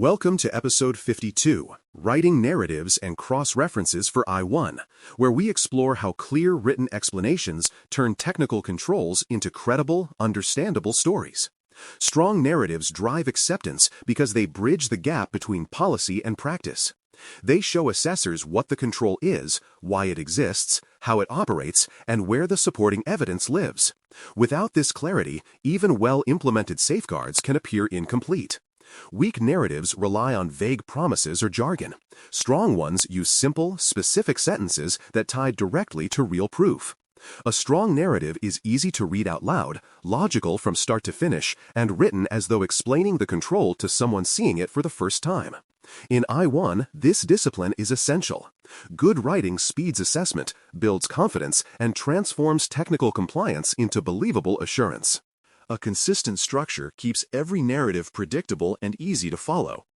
Welcome to episode 52, Writing Narratives and Cross-References for I1, where we explore how clear written explanations turn technical controls into credible, understandable stories. Strong narratives drive acceptance because they bridge the gap between policy and practice. They show assessors what the control is, why it exists, how it operates, and where the supporting evidence lives. Without this clarity, even well-implemented safeguards can appear incomplete. Weak narratives rely on vague promises or jargon. Strong ones use simple, specific sentences that tie directly to real proof. A strong narrative is easy to read out loud, logical from start to finish, and written as though explaining the control to someone seeing it for the first time. In I1, this discipline is essential. Good writing speeds assessment, builds confidence, and transforms technical compliance into believable assurance. A consistent structure keeps every narrative predictable and easy to follow.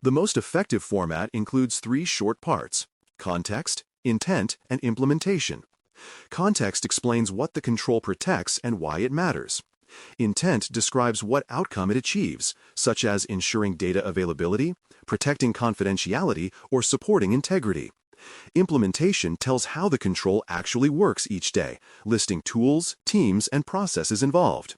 The most effective format includes three short parts: context, intent, and implementation. Context explains what the control protects and why it matters. Intent describes what outcome it achieves, such as ensuring data availability, protecting confidentiality, or supporting integrity. Implementation tells how the control actually works each day, listing tools, teams, and processes involved.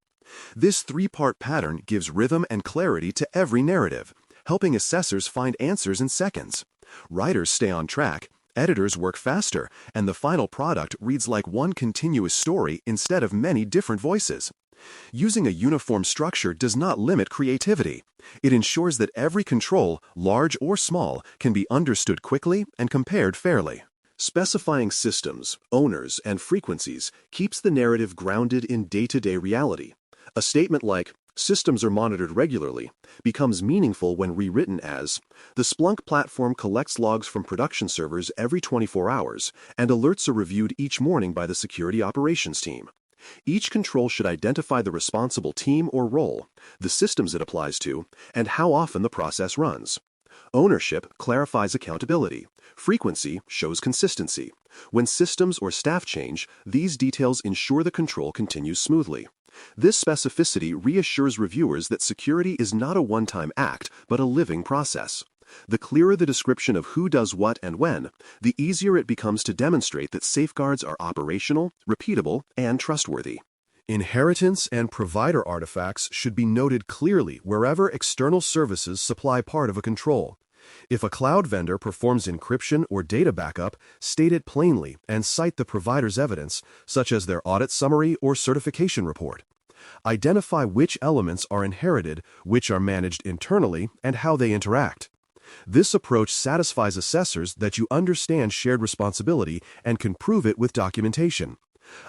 This three-part pattern gives rhythm and clarity to every narrative, helping assessors find answers in seconds. Writers stay on track, editors work faster, and the final product reads like one continuous story instead of many different voices. Using a uniform structure does not limit creativity. It ensures that every control, large or small, can be understood quickly and compared fairly. Specifying systems, owners, and frequencies keeps the narrative grounded in day-to-day reality. A statement like, "Systems are monitored regularly," becomes meaningful when rewritten as, "The Splunk platform collects logs from production servers every 24 hours, and alerts are reviewed each morning by the security operations team." Each control should identify the responsible team or role, the systems it applies to, and how often the process runs. Ownership clarifies accountability. Frequency shows consistency. When systems or staff change, these details ensure the control continues smoothly. This specificity reassures reviewers that security is not a one-time act, but a living process. The clearer the description of who does what and when, the easier it becomes to demonstrate that safeguards are operational, repeatable, and trustworthy. Inheritance and provider artifacts should be noted clearly wherever external services supply part of a control. If a cloud vendor performs encryption or data backup, state it plainly and cite the provider's evidence, such as their audit summary or certification report. Identify which elements are inherited, which are managed internally, and how they interact. This approach satisfies assessors that you understand shared responsibility and can prove it with documentation.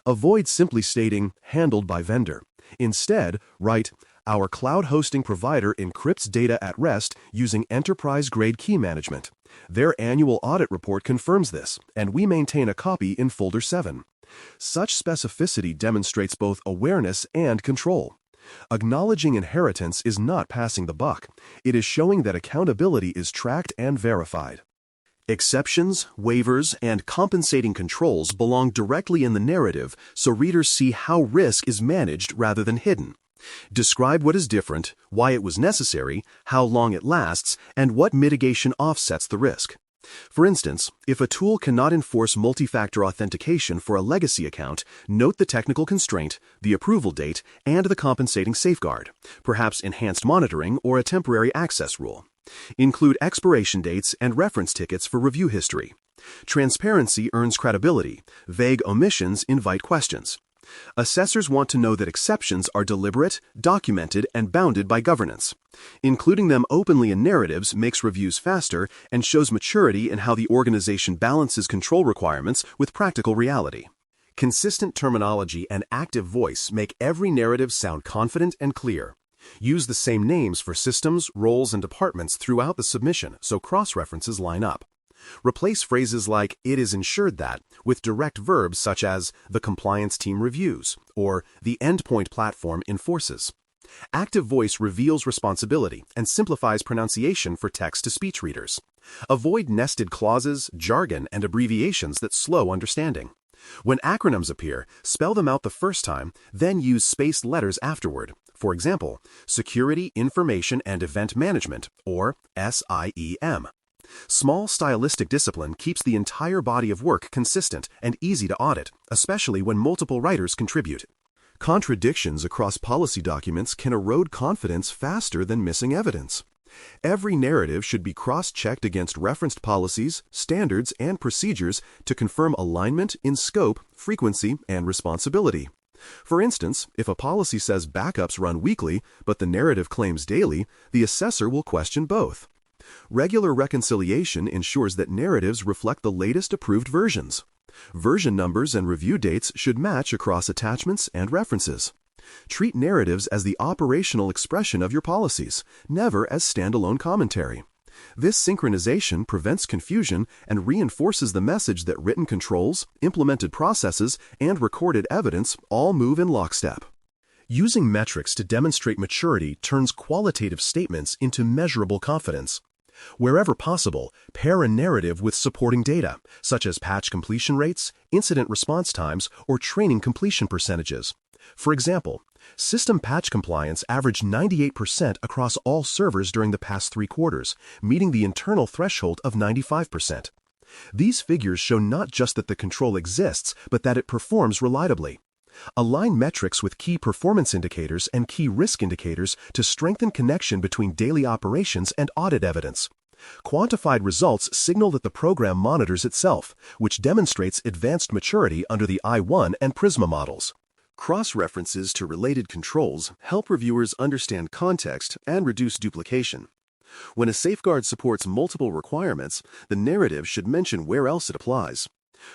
Avoid simply stating, "handled by vendor." Instead, write, "Our cloud hosting provider encrypts data at rest using enterprise-grade key management. Their annual audit report confirms this, and we maintain a copy in Folder 7. Such specificity demonstrates both awareness and control. Acknowledging inheritance is not passing the buck. It is showing that accountability is tracked and verified. Exceptions, waivers, and compensating controls belong directly in the narrative so readers see how risk is managed rather than hidden. Describe what is different, why it was necessary, how long it lasts, and what mitigation offsets the risk. For instance, if a tool cannot enforce multi-factor authentication for a legacy account, note the technical constraint, the approval date, and the compensating safeguard, perhaps enhanced monitoring or a temporary access rule. Include expiration dates and reference tickets for review history. Transparency earns credibility. Vague omissions invite questions. Assessors want to know that exceptions are deliberate, documented, and bounded by governance. Including them openly in narratives makes reviews faster and shows maturity in how the organization balances control requirements with practical reality. Consistent terminology and active voice make every narrative sound confident and clear. Use the same names for systems, roles, and departments throughout the submission so cross-references line up. Replace phrases like "it is ensured that" with direct verbs such as "the compliance team reviews" or "the endpoint platform enforces." Active voice reveals responsibility and simplifies pronunciation for text-to-speech readers. Avoid nested clauses, jargon, and abbreviations that slow understanding. When acronyms appear, spell them out the first time, then use spaced letters afterward. For example, Security, Information, and Event Management, or SIEM. Small stylistic discipline keeps the entire body of work consistent and easy to audit, especially when multiple writers contribute. Contradictions across policy documents can erode confidence faster than missing evidence. Every narrative should be cross-checked against referenced policies, standards, and procedures to confirm alignment in scope, frequency, and responsibility. For instance, if a policy says backups run weekly, but the narrative claims daily, the assessor will question both. Regular reconciliation ensures that narratives reflect the latest approved versions. Version numbers and review dates should match across attachments and references. Treat narratives as the operational expression of your policies, never as standalone commentary. This synchronization prevents confusion and reinforces the message that written controls, implemented processes, and recorded evidence all move in lockstep. Using metrics to demonstrate maturity turns qualitative statements into measurable confidence. Wherever possible, pair a narrative with supporting data, such as patch completion rates, incident response times, or training completion percentages. For example, system patch compliance averaged 98% across all servers during the past 3 quarters, meeting the internal threshold of 95%. These figures show not just that the control exists, but that it performs reliably. Align metrics with key performance indicators and key risk indicators to strengthen connection between daily operations and audit evidence. Quantified results signal that the program monitors itself, which demonstrates advanced maturity under the I1 and PRISMA models. Cross-references to related controls help reviewers understand context and reduce duplication. When a safeguard supports multiple requirements, the narrative should mention where else it applies.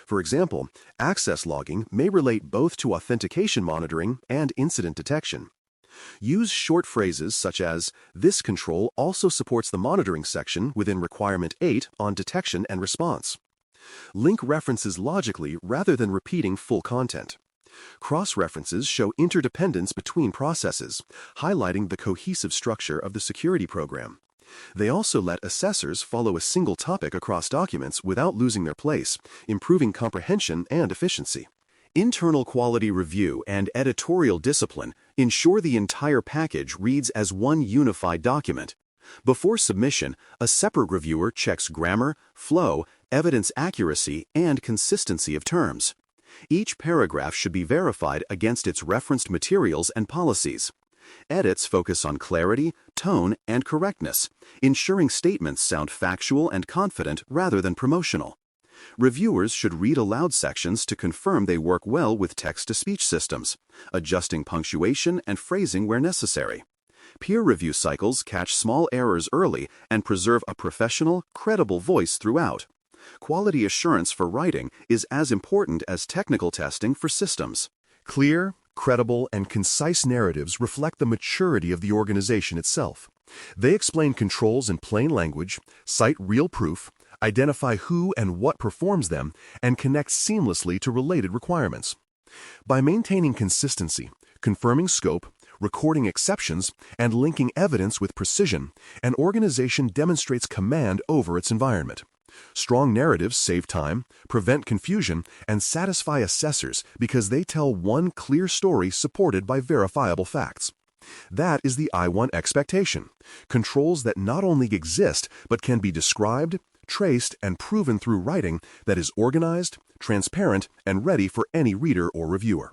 For example, access logging may relate both to authentication monitoring and incident detection. Use short phrases such as, "This control also supports the monitoring section within Requirement 8 on detection and response." Link references logically rather than repeating full content. Cross-references show interdependence between processes, highlighting the cohesive structure of the security program. They also let assessors follow a single topic across documents without losing their place, improving comprehension and efficiency. Internal quality review and editorial discipline ensure the entire package reads as one unified document. Before submission, a separate reviewer checks grammar, flow, evidence accuracy, and consistency of terms. Each paragraph should be verified against its referenced materials and policies. Edits focus on clarity, tone, and correctness, ensuring statements sound factual and confident rather than promotional. Reviewers should read aloud sections to confirm they work well with text-to-speech systems, adjusting punctuation and phrasing where necessary. Peer review cycles catch small errors early and preserve a professional, credible voice throughout. Quality assurance for writing is as important as technical testing for systems. Clear, credible, and concise narratives reflect the maturity of the organization itself. They explain controls in plain language, cite real proof, identify who and what performs them, and connect seamlessly to related requirements. By maintaining consistency, confirming scope, recording exceptions, and linking evidence with precision, an organization demonstrates command over its environment. Strong narratives save time, prevent confusion, and satisfy assessors because they tell one clear story supported by verifiable facts. That is the I1 expectation, controls that not only exist but can be described, traced, and proven through writing that is organized, transparent, and ready for any reader or reviewer.